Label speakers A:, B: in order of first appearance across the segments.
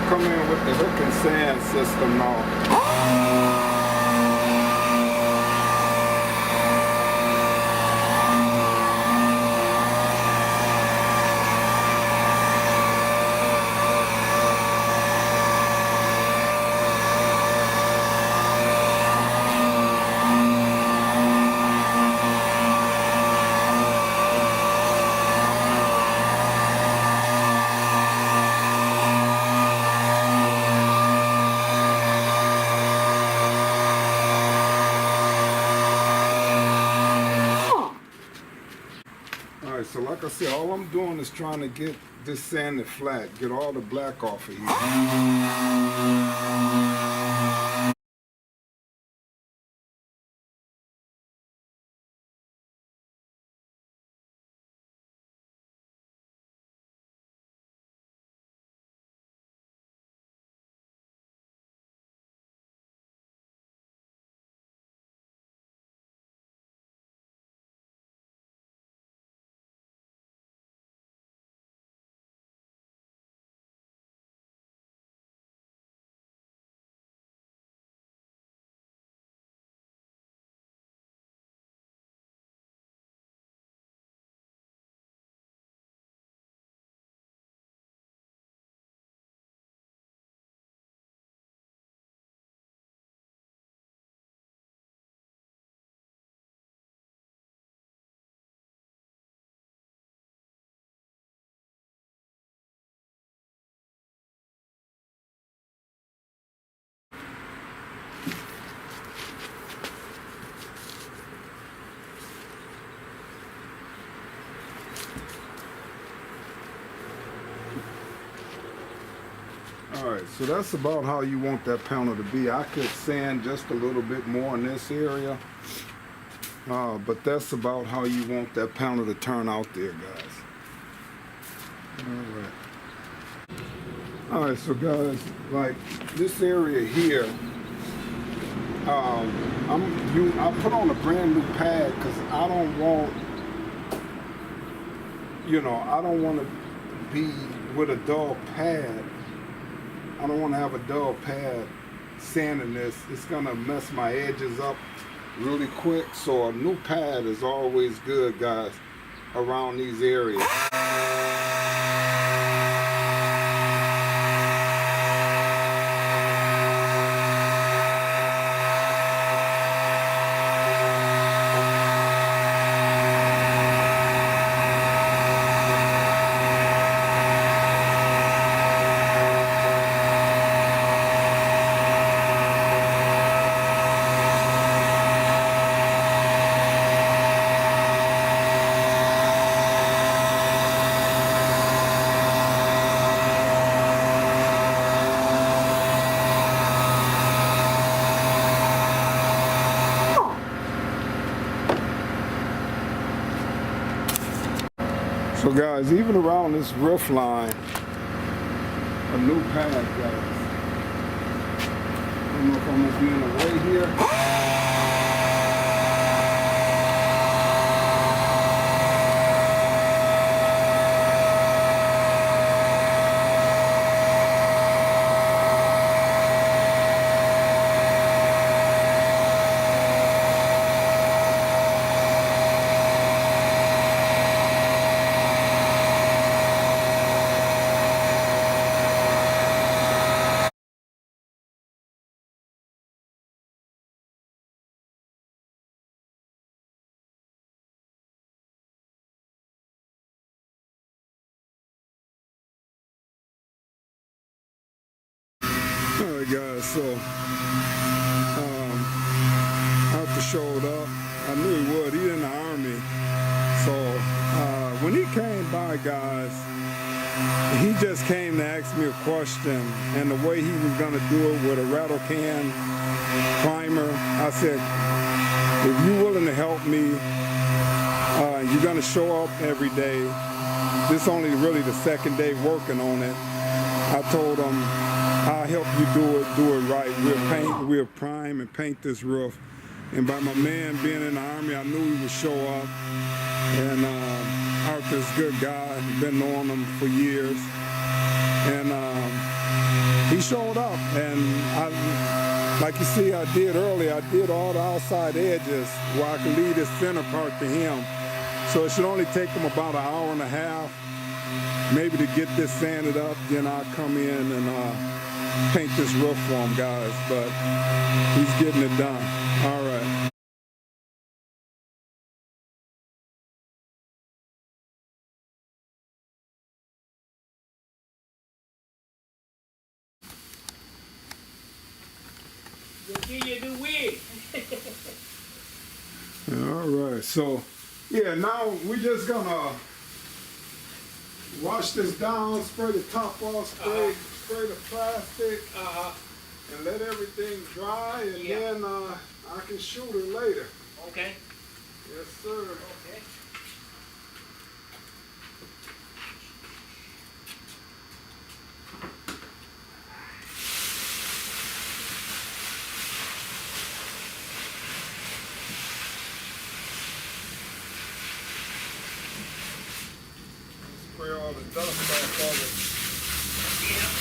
A: come in with the hook and sand system now. Alright, so like I said, all I'm doing is trying to get this sanded flat, get all the black off of here. Alright, so that's about how you want that panel to be. I could sand just a little bit more in this area, but that's about how you want that panel to turn out there, guys. Alright, so guys, like this area here, I put on a brand new pad because I don't want, I don't want to be with a dull pad. I don't want to have a dull pad sanding this. It's going to mess my edges up really quick. So a new pad is always good, guys, around these areas. So guys, even around this roof line, a new pad, guys. I don't know if I'm gonna be in the way here. Alright guys, so after showed up, I knew he would. He's in the Army. So when he came by, guys, he just came to ask me a question, and the way he was gonna do it with a rattle can primer, I said, if you're willing to help me, you're gonna show up every day. This is only really the second day working on it. I told him, I'll help you do it right. We'll prime and paint this roof. And by my man being in the Army, I knew he would show up. And Arthur's a good guy. Been knowing him for years. And he showed up, and like you see I did earlier, I did all the outside edges where I could leave this center part to him. So it should only take him about an hour and a half, maybe to get this sanded up. Then I'll come in and paint this roof for him, guys. But he's getting it done. All right.
B: Give you a new wig.
A: All right, so yeah, now we're just gonna wash this down, spray the top off, spray the plastic, and let everything dry, and then I can shoot it later.
B: Okay.
A: Yes, sir.
B: Okay.
A: Spray all the dust off of it.
B: Yeah.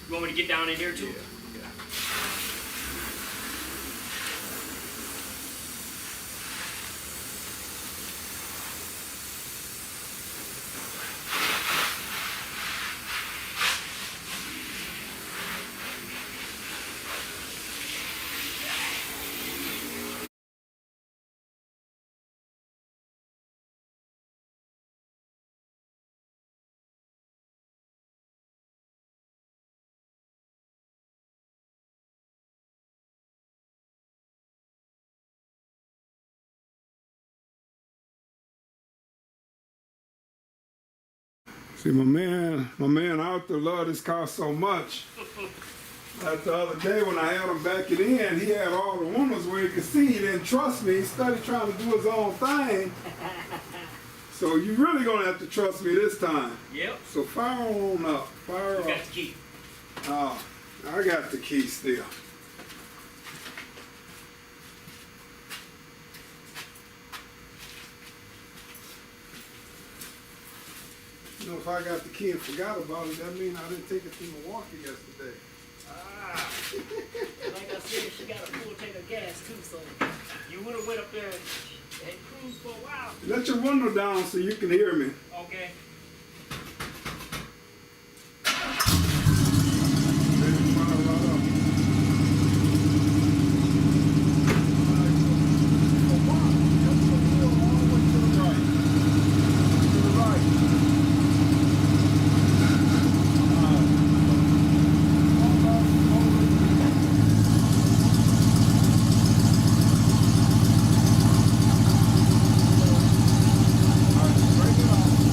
B: You want me to get down in here too?
A: Yeah. See, my man out there loved his car so much that the other day when I had him back it in, he had all the windows where he could see. He didn't trust me. He started trying to do his own thing. So you really gonna have to trust me this time.
B: Yep.
A: So fire on up. Fire
B: You
A: up.
B: got the key.
A: Oh, I got the key still. You know, if I got the key and forgot about it, that means I didn't take it to Milwaukee yesterday.
B: Ah. Like I said, she got a full tank of gas too, so you would have went up there and cruised for a while.
A: Let your window down so you can hear me.
B: Okay.
A: Break it off.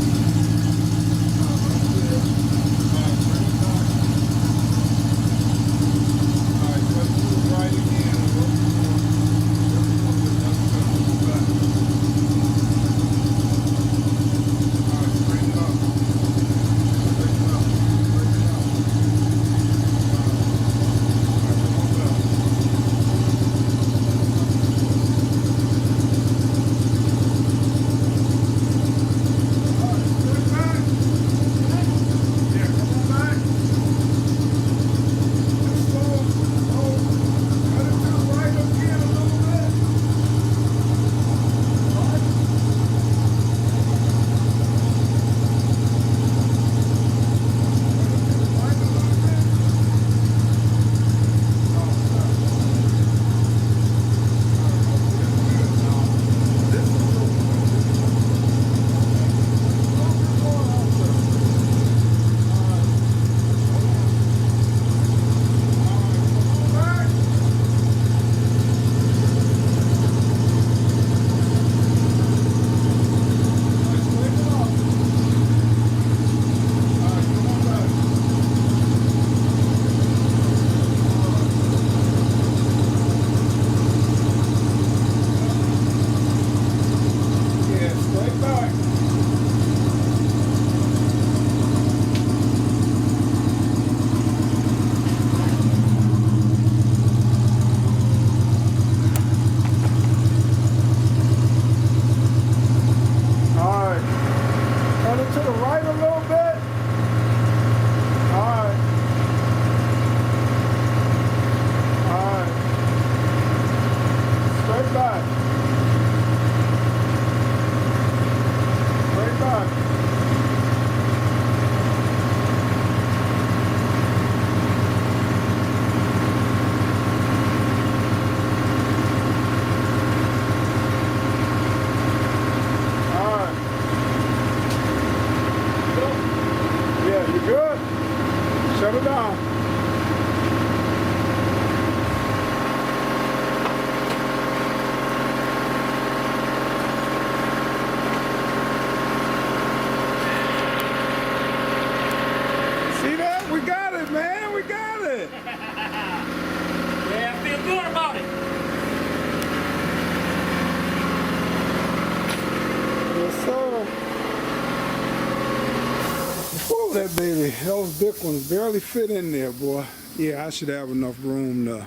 A: that baby. Those big ones barely fit in there, boy. Yeah, I should have enough room to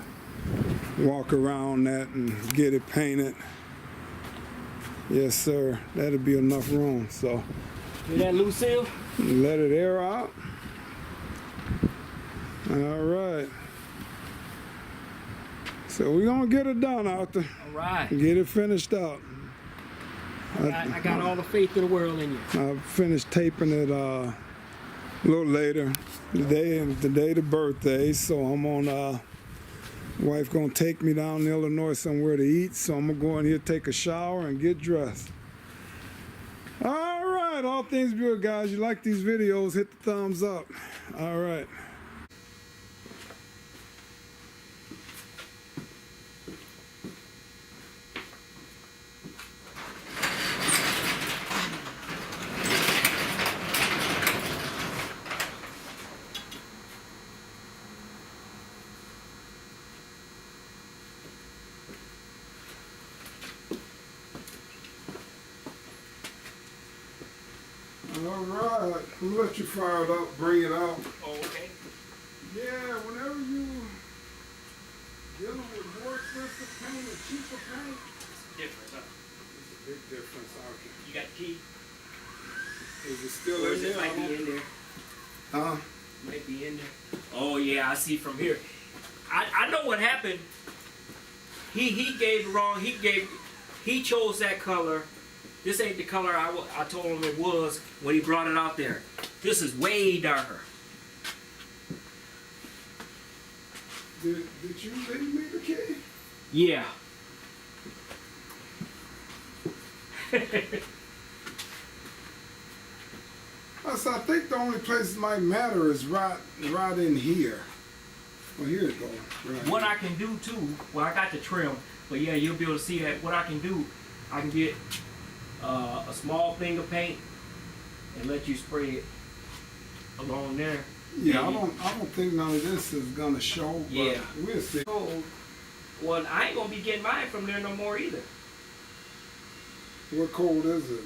A: walk around that and get it painted. Yes, sir. That'll be enough room. So
B: Hear that, Lucille?
A: let it air out. All right. So we're gonna get it done out there.
B: All right.
A: Get it finished up.
B: I got all the faith in the world in you.
A: I finished taping it a little later. The day the birthday, so I'm on. Wife gonna take me down to Illinois somewhere to eat, so I'm gonna go in here, take a shower, and get dressed. All right, all things good, guys. You like these videos? Hit the thumbs up. All right. All right, we'll let you fire it up, bring it out.
B: Oh, okay.
A: Yeah, whenever you dealing with more expensive paint and cheaper paint,
B: It's different, huh?
A: it's a big difference out there.
B: You got the key?
A: Is it still
B: Or
A: in
B: is it
A: there?
B: might be in there?
A: Huh?
B: Might be in there. Oh yeah, I see from here. I know what happened. He gave the wrong. He chose that color. This ain't the color I told him it was when he brought it out there. This is way darker.
A: Did you leave me the key?
B: Yeah.
A: I think the only place it might matter is right in here. Well, here it goes. Right.
B: What I can do too, well I got the trim, but yeah, you'll be able to see that. What I can do, I can get a small thing of paint and let you spray it along there.
A: Yeah,
B: Maybe.
A: I don't think none of this is gonna show. But
B: Yeah.
A: we'll see.
B: So, well, I ain't gonna be getting mine from there no more either.
A: What code is it?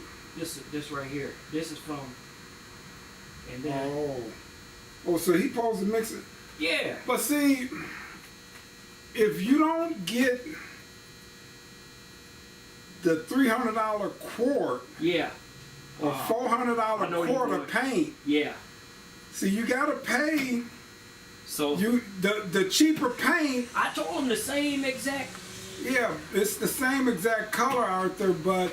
B: This right here. This is from, and then
A: Oh, so he supposed to mix it.
B: yeah.
A: But see, if you don't get the $300 quart
B: Yeah.
A: or
B: I
A: $400
B: know
A: quart
B: you
A: of
B: would.
A: paint,
B: Yeah.
A: see, you gotta pay
B: So
A: the cheaper paint.
B: I told him the same exact.
A: Yeah, it's the same exact color, Arthur, but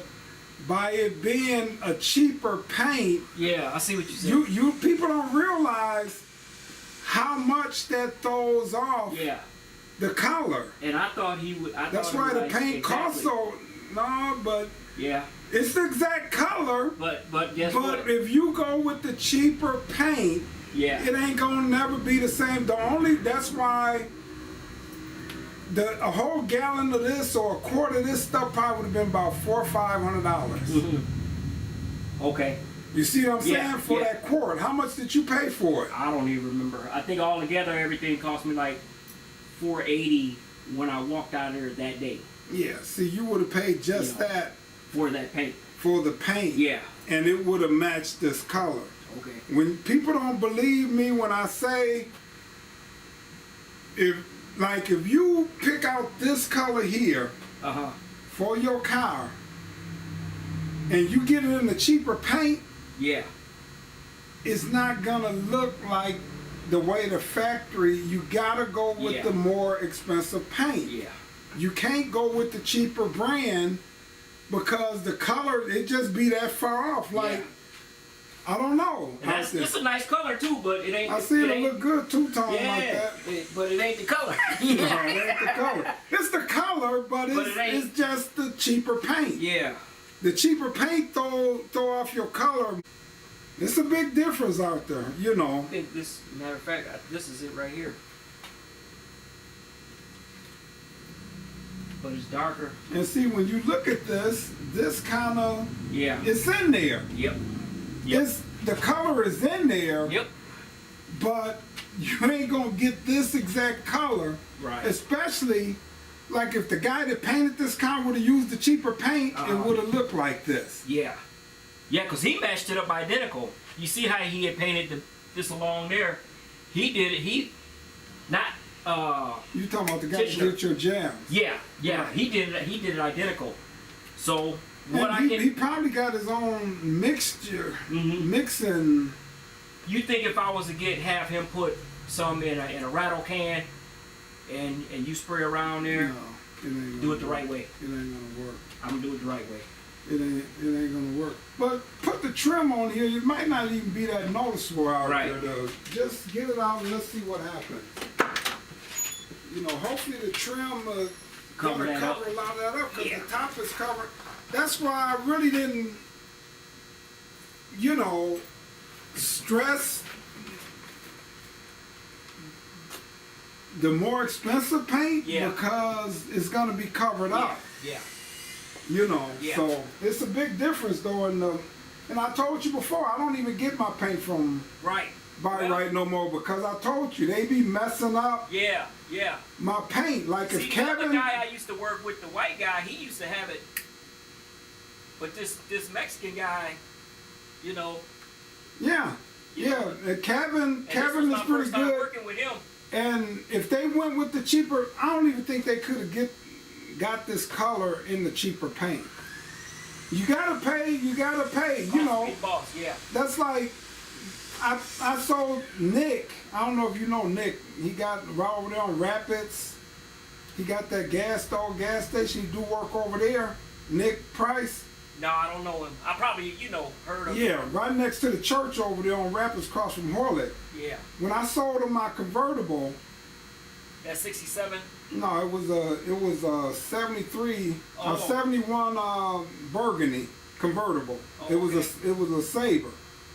A: by it being a cheaper paint,
B: Yeah, I see what you said.
A: you people don't realize how much that throws off
B: Yeah.
A: the color.
B: And I thought he would.
A: That's why the paint costs so. No, but
B: Yeah.
A: it's the exact color.
B: But guess
A: But
B: what?
A: if you go with the cheaper paint,
B: Yeah.
A: it ain't gonna never be the same. That's why a whole gallon of this or a quart of this stuff probably would have been about $400 or $500.
B: Okay.
A: You see what I'm saying?
B: Yeah,
A: For
B: yeah.
A: that quart, how much did you pay for it?
B: I don't even remember. I think altogether everything cost me like $480 when I walked out there that day
A: Yeah. See, you would have paid just
B: Yeah.
A: that
B: for that paint.
A: for the paint.
B: Yeah.
A: And it would have matched this color.
B: Okay.
A: When people don't believe me when I say, if you pick out this color here
B: Uh huh.
A: for your car and you get it in the cheaper paint,
B: Yeah.
A: it's not gonna look like the way the factory. You gotta go with
B: Yeah.
A: the more expensive paint.
B: Yeah.
A: You can't go with the cheaper brand because the color, it just be that far off. Like,
B: Yeah.
A: I don't know.
B: And it's a nice color too, but it ain't.
A: I see it
B: ain't,
A: look good two-tone
B: Yeah.
A: like that.
B: But it ain't the color.
A: No, it ain't the color. It's the color, but
B: But it ain't.
A: it's just the cheaper paint.
B: Yeah.
A: The cheaper paint throw off your color. It's a big difference out there, you know.
B: I think this, matter of fact, this is it right here. But it's darker.
A: And see, when you look at this kind of,
B: Yeah.
A: it's in there.
B: Yep. Yep.
A: It's the color is in there,
B: Yep.
A: but you ain't gonna get this exact color.
B: Right.
A: Especially, like if the guy that painted this car would have used the cheaper paint, it would have looked like this.
B: Yeah. Yeah, because he matched it up identical. You see how he had painted this along there. He did it. He not.
A: You talking about the guy who did your jams?
B: Yeah.
A: Right.
B: He did it. He did it identical. So what
A: And he probably got his own mixture, mixing.
B: You think if I was to have him put some in a rattle can, and you spray around there,
A: No, it ain't
B: do it the
A: work.
B: right way.
A: It ain't gonna work.
B: I'm gonna do it the right way.
A: It ain't gonna work. But put the trim on here. It might not even be that noticeable out
B: Right.
A: there, though. Just get it out and let's see what happens. You know, hopefully the trim
B: Cover
A: gonna
B: that up.
A: cover a lot of that up because
B: Yeah.
A: the top is covered. That's why I really didn't, you know, stress the more expensive paint
B: Yeah.
A: because it's gonna be covered up.
B: Yeah.
A: You know,
B: Yeah.
A: so it's a big difference though in the, and I told you before, I don't even get my paint from
B: Right.
A: Buy
B: Well,
A: Right no more because I told you, they be messing up
B: Yeah.
A: my paint. Like
B: See,
A: if
B: the other
A: Kevin,
B: guy I used to work with, the white guy, he used to have it. But this Mexican guy, you know.
A: yeah, Kevin
B: And this was
A: is
B: my
A: pretty
B: first time
A: good.
B: working with him.
A: And if they went with the cheaper, I don't even think they could have got this color in the cheaper paint. You gotta pay, you know.
B: Big boss, yeah.
A: That's like, I saw Nick, I don't know if you know Nick, he got right over there on Rapids. He got that gas station, he do work over there. Nick Price.
B: No, I don't know him. I probably, heard of him.
A: Yeah, right next to the church over there on Rapids across from Horlick.
B: Yeah.
A: When I sold him my convertible,
B: That 67.
A: no, it was a 73,
B: Oh.
A: a 71 Burgundy convertible.
B: Oh,
A: It was
B: okay.
A: a Sabre.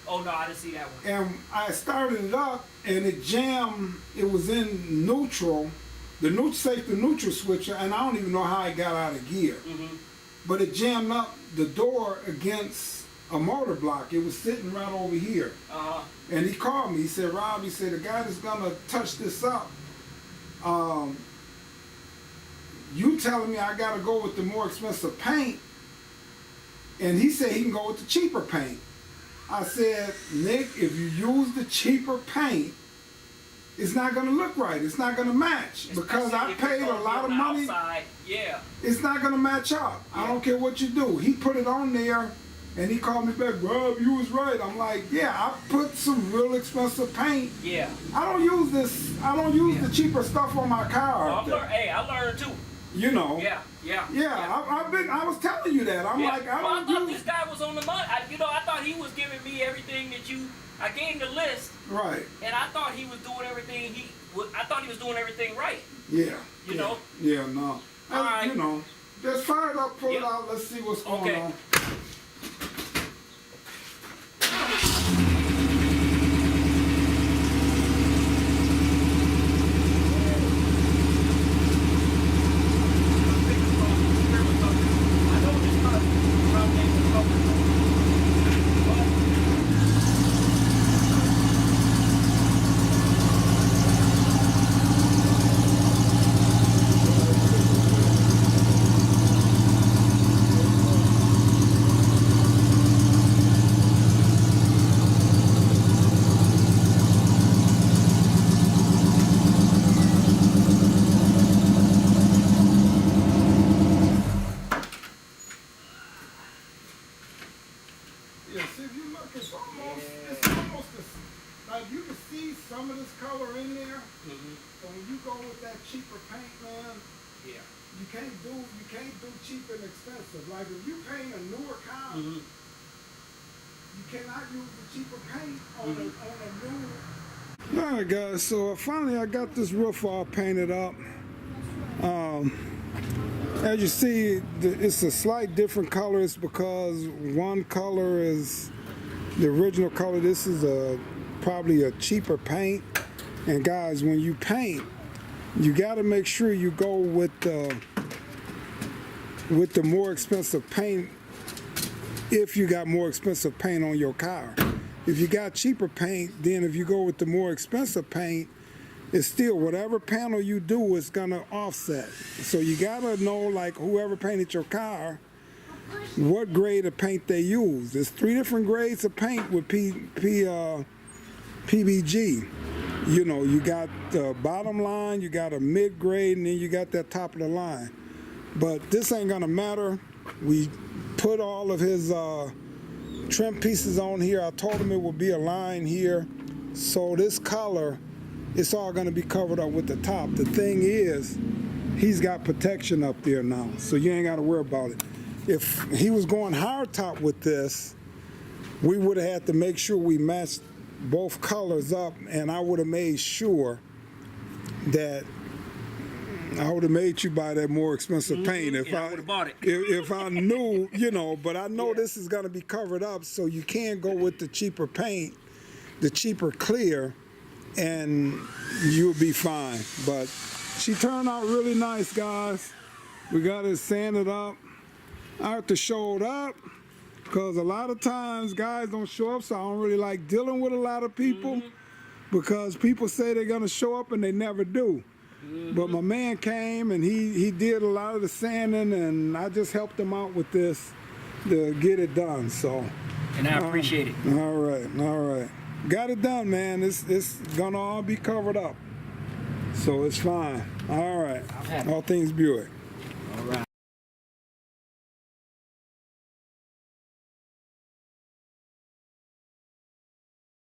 B: Oh no, I didn't see that one.
A: And I started it up and it jammed, it was in neutral, the neutral switcher, and I don't even know how it got out of gear. But it jammed up the door against a motor block. It was sitting right over here. And he called me, he said, Rob, he said, the guy that's gonna touch this up, you telling me I gotta go with the more expensive paint, and he said he can go with the cheaper paint. I said, Nick, if you use the cheaper paint, it's not gonna look right. It's not gonna match because
B: Especially
A: I
B: if it's
A: paid a
B: gonna be
A: lot
B: on
A: of
B: the
A: money.
B: outside. Yeah.
A: It's not gonna match up. I don't care what you do. He put it on there, and he called me back. Rob, you was right. I'm like, yeah, I put some real expensive paint.
B: Yeah.
A: I don't use this. I don't use the cheaper stuff on my car.
B: Well, I learned too.
A: You know.
B: Yeah.
A: I was telling you that. I'm
B: Yeah.
A: like, I
B: Well,
A: don't
B: I thought
A: use.
B: this guy was on the money. I thought he was giving me everything that you. I gave him the list,
A: Right.
B: and I thought he was doing everything. I thought he was doing everything right.
A: Yeah.
B: You know?
A: Yeah. No.
B: All right.
A: You know. Just fire it up, pull
B: Yep.
A: it out. Let's see what's going
B: Okay.
A: on. Yeah, see, if you look, it's almost like you can see some of this color in there. But when you go with that cheaper paint, man,
B: Yeah.
A: you can't do cheap and expensive. Like if you paint a newer car, you cannot use the cheaper paint on a new. All right, guys. So finally, I got this roof all painted up. As you see, it's a slight different colors because one color is the original color. This is probably a cheaper paint. And guys, when you paint, you got to make sure you go with the more expensive paint if you got more expensive paint on your car. If you got cheaper paint, then if you go with the more expensive paint, it's still whatever panel you do is gonna offset. So you gotta know, like whoever painted your car, what grade of paint they use. There's 3 different grades of paint with PBG. You know, you got the bottom line, you got a mid-grade, and then you got that top of the line. But this ain't gonna matter. We put all of his trim pieces on here. I told him it would be a line here. So this color, it's all gonna be covered up with the top. The thing is, he's got protection up there now, so you ain't gotta worry about it. If he was going hard top with this, we would have had to make sure we matched both colors up, and I would have made sure that I would have made you buy that more expensive paint if
B: I would have bought it.
A: if I knew, you know. But I know this is going to be covered up, so you can't go with the cheaper paint, the cheaper clear, and you'll be fine. But she turned out really nice, guys. We got it sanded up. I have to show it up, because a lot of times guys don't show up, so I don't really like dealing with a lot of people, because people say they're gonna show up and they never do. But my man came and he did a lot of the sanding, and I just helped him out with this to get it done. So,
B: And I appreciate it.
A: all right, got it done, man. It's gonna all be covered up, so it's fine. All right,
B: I'm happy.
A: all things Buick.
B: All right.